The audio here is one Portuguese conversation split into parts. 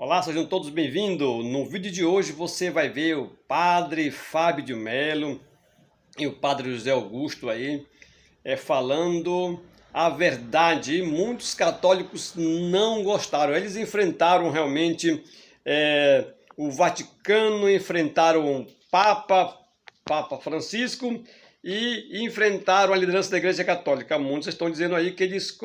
Olá, sejam todos bem-vindos. No vídeo de hoje você vai ver o padre Fábio de Mello e o padre José Augusto aí falando a verdade. Muitos católicos não gostaram. Eles enfrentaram realmente o Vaticano, enfrentaram o Papa Francisco e enfrentaram a liderança da Igreja Católica. Muitos estão dizendo aí que eles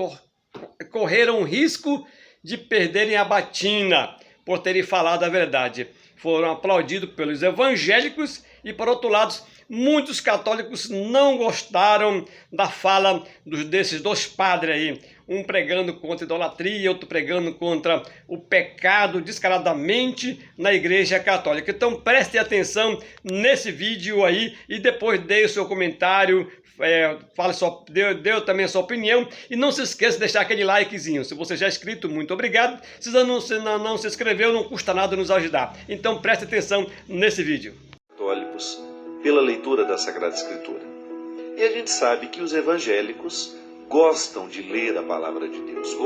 correram risco de perderem a batina por terem falado a verdade. Foram aplaudidos pelos evangélicos e, por outro lado, muitos católicos não gostaram da fala desses dois padres aí. Um pregando contra a idolatria, outro pregando contra o pecado descaradamente na Igreja Católica. Então preste atenção nesse vídeo aí e depois dê o seu comentário, dê também a sua opinião e não se esqueça de deixar aquele likezinho. Se você já é inscrito, muito obrigado. Se não se inscreveu, não custa nada nos ajudar. Então preste atenção nesse vídeo. Católicos pela leitura da Sagrada Escritura. E a gente sabe que os evangélicos gostam de ler a palavra de Deus.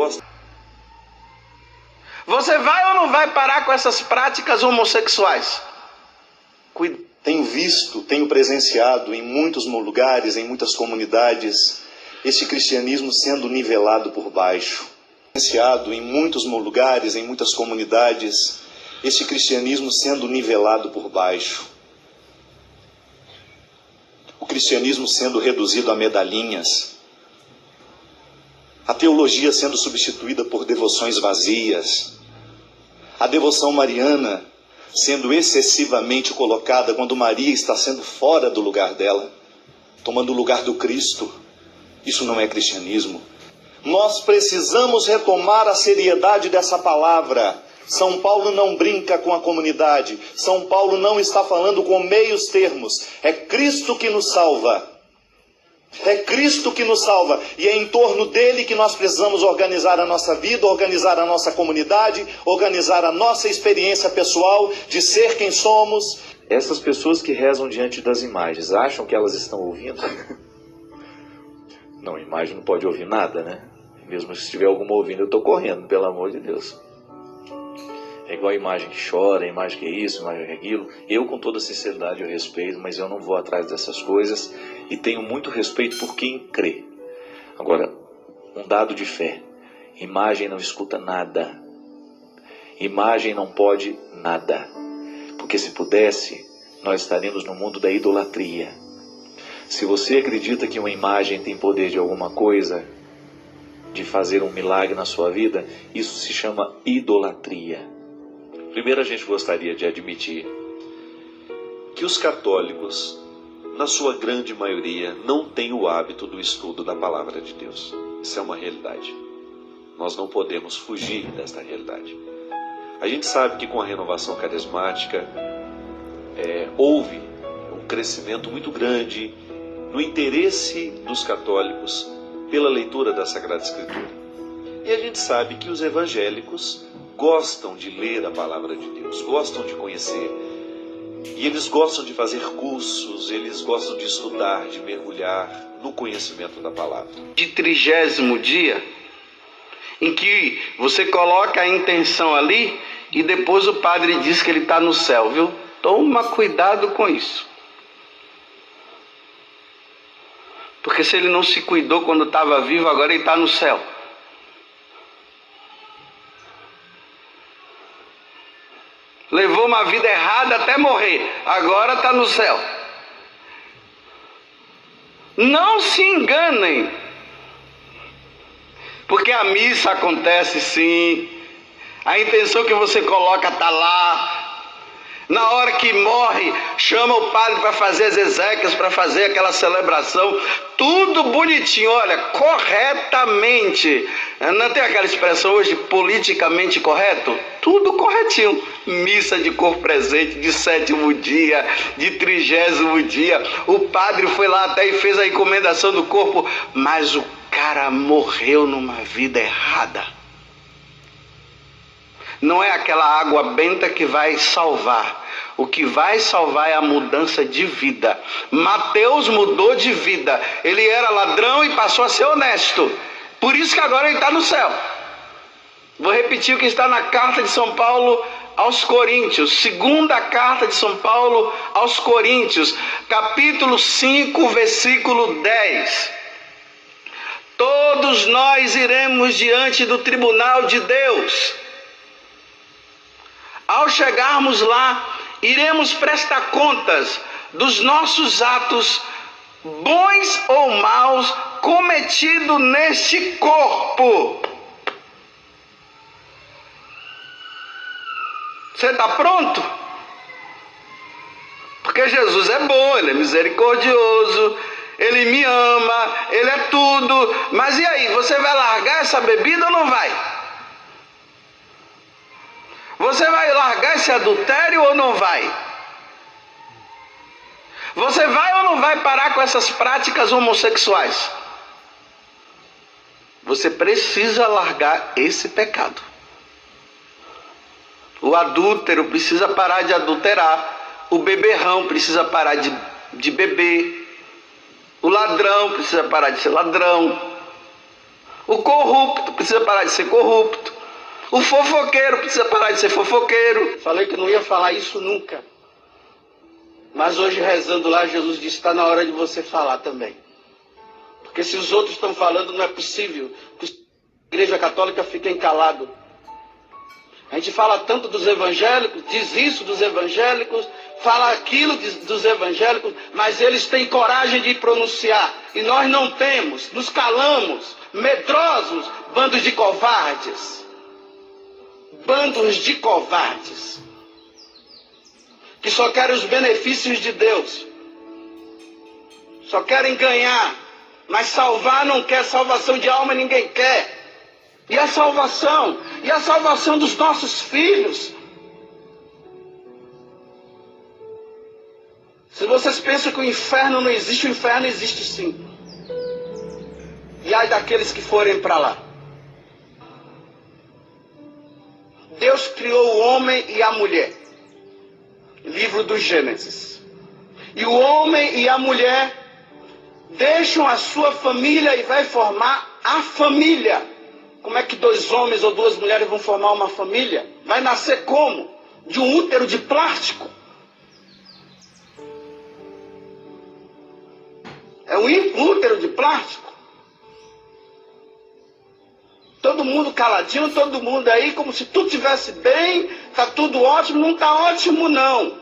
Você vai ou não vai parar com essas práticas homossexuais? Tenho presenciado em muitos lugares, em muitas comunidades, esse cristianismo sendo nivelado por baixo. Presenciado em muitos lugares, em muitas comunidades, esse cristianismo sendo nivelado por baixo. O cristianismo sendo reduzido a medalhinhas. A teologia sendo substituída por devoções vazias. A devoção mariana sendo excessivamente colocada quando Maria está sendo fora do lugar dela, tomando o lugar do Cristo. Isso não é cristianismo. Nós precisamos retomar a seriedade dessa palavra. São Paulo não brinca com a comunidade. São Paulo não está falando com meios termos. É Cristo que nos salva. É Cristo que nos salva e é em torno dele que nós precisamos organizar a nossa vida, organizar a nossa comunidade, organizar a nossa experiência pessoal de ser quem somos. Essas pessoas que rezam diante das imagens, acham que elas estão ouvindo? Não, a imagem não pode ouvir nada, né? Mesmo se tiver alguma ouvindo, eu estou correndo, pelo amor de Deus. É igual a imagem que chora, a imagem que é isso, a imagem que é aquilo. Eu, com toda sinceridade, eu respeito, mas eu não vou atrás dessas coisas e tenho muito respeito por quem crê. Agora, um dado de fé: imagem não escuta nada. Imagem não pode nada. Porque se pudesse, nós estaríamos no mundo da idolatria. Se você acredita que uma imagem tem poder de alguma coisa, de fazer um milagre na sua vida, isso se chama idolatria. Primeiro, a gente gostaria de admitir que os católicos, na sua grande maioria, não têm o hábito do estudo da palavra de Deus. Isso é uma realidade. Nós não podemos fugir desta realidade. A gente sabe que com a renovação carismática houve um crescimento muito grande no interesse dos católicos pela leitura da Sagrada Escritura. E a gente sabe que os evangélicos gostam de ler a palavra de Deus, gostam de conhecer. E eles gostam de fazer cursos, eles gostam de estudar, de mergulhar no conhecimento da palavra. De 30º dia, em que você coloca a intenção ali e depois o padre diz que ele está no céu, viu? Toma cuidado com isso. Porque se ele não se cuidou quando estava vivo, agora ele está no céu. Levou uma vida errada até morrer, agora está no céu. Não se enganem, porque a missa acontece sim, a intenção que você coloca está lá. Na hora que morre, chama o padre para fazer as exéquias, para fazer aquela celebração, tudo bonitinho, olha, corretamente. Não tem aquela expressão hoje, politicamente correto? Tudo corretinho. Missa de corpo presente, de 7º dia, de 30º dia. O padre foi lá até e fez a encomendação do corpo, mas o cara morreu numa vida errada. Não é aquela água benta que vai salvar. O que vai salvar é a mudança de vida. Mateus mudou de vida. Ele era ladrão e passou a ser honesto. Por isso que agora ele está no céu. Vou repetir o que está na carta de São Paulo aos Coríntios, segunda carta de São Paulo aos Coríntios, capítulo 5, versículo 10. Todos nós iremos diante do tribunal de Deus. Ao chegarmos lá, iremos prestar contas dos nossos atos, bons ou maus, cometidos neste corpo. Você está pronto? Porque Jesus é bom, Ele é misericordioso, Ele me ama, Ele é tudo. Mas e aí, você vai largar essa bebida ou não vai? Você vai largar esse adultério ou não vai? Você vai ou não vai parar com essas práticas homossexuais? Você precisa largar esse pecado. O adúltero precisa parar de adulterar. O beberrão precisa parar de beber. O ladrão precisa parar de ser ladrão. O corrupto precisa parar de ser corrupto. O fofoqueiro precisa parar de ser fofoqueiro. Falei que não ia falar isso nunca. Mas hoje, rezando lá, Jesus disse: está na hora de você falar também. Porque se os outros estão falando, não é possível que a Igreja Católica fique calado. A gente fala tanto dos evangélicos, diz isso dos evangélicos, fala aquilo dos evangélicos, mas eles têm coragem de pronunciar. E nós não temos, nos calamos, medrosos, bandos de covardes. Bandos de covardes. Que só querem os benefícios de Deus. Só querem ganhar. Mas salvar não quer, salvação de alma ninguém quer. E a salvação? E a salvação dos nossos filhos? Se vocês pensam que o inferno não existe, o inferno existe sim. E ai daqueles que forem para lá. Deus criou o homem e a mulher. Livro do Gênesis. E o homem e a mulher deixam a sua família e vai formar a família. Como é que dois homens ou duas mulheres vão formar uma família? Vai nascer como? De um útero de plástico? É um útero de plástico? Todo mundo caladinho, todo mundo aí como se tudo estivesse bem, está tudo ótimo. Não está ótimo, não.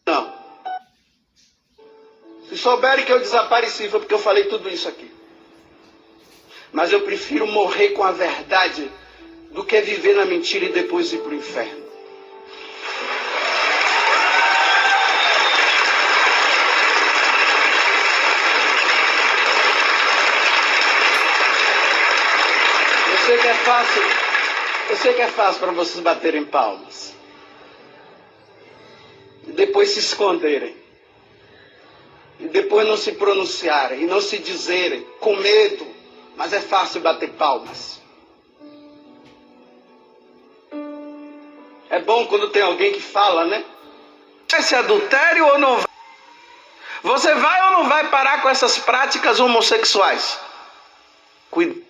Não. Se souberem que eu desapareci, foi porque eu falei tudo isso aqui. Mas eu prefiro morrer com a verdade do que viver na mentira e depois ir para o inferno. Eu sei que é fácil para vocês baterem palmas. E depois se esconderem. E depois não se pronunciarem e não se dizerem com medo. Mas é fácil bater palmas. É bom quando tem alguém que fala, né? Esse adultério ou não vai? Você vai ou não vai parar com essas práticas homossexuais? Cuidado.